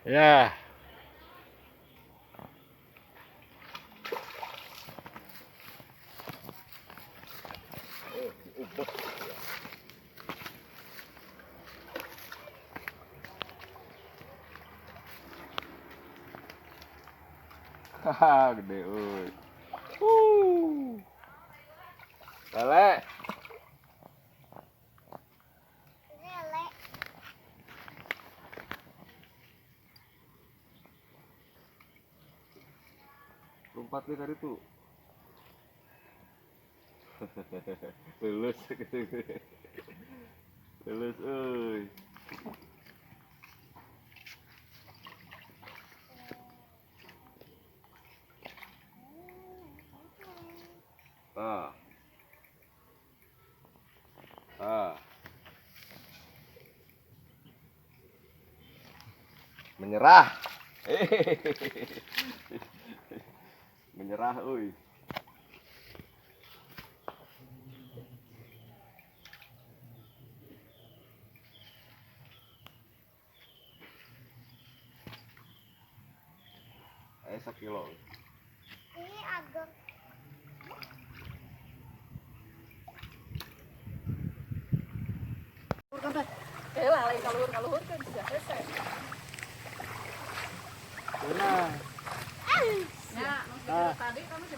Ya. Haha, gede euy. Lele. Lompat deh tadi tuh. Lulus. Lulus euy. Ah. Ah. Menyerah. Menyerah euy. Sekilo. Ini agak lain kaluhur kan sudah selesai.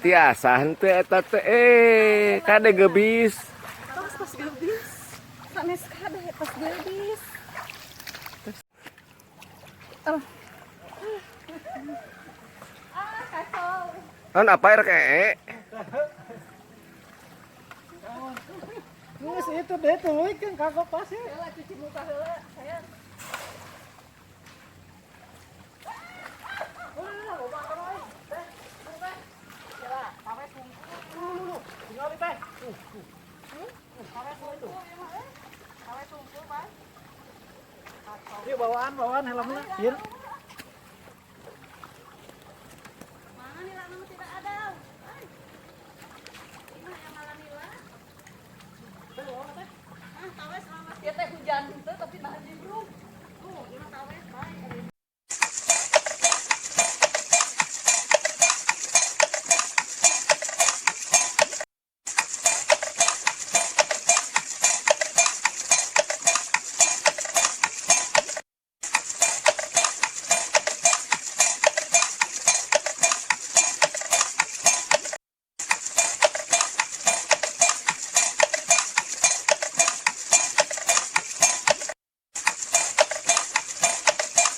Tiasa henteu eta teh kade gebis. Pas gebis. Sanes kade pas gebis. Kacau. Kan apa RKE? Nges itu deh tuh kan kagak pas ya. Heula cuci muka heula, sayang. Yuk bawaan helmnya.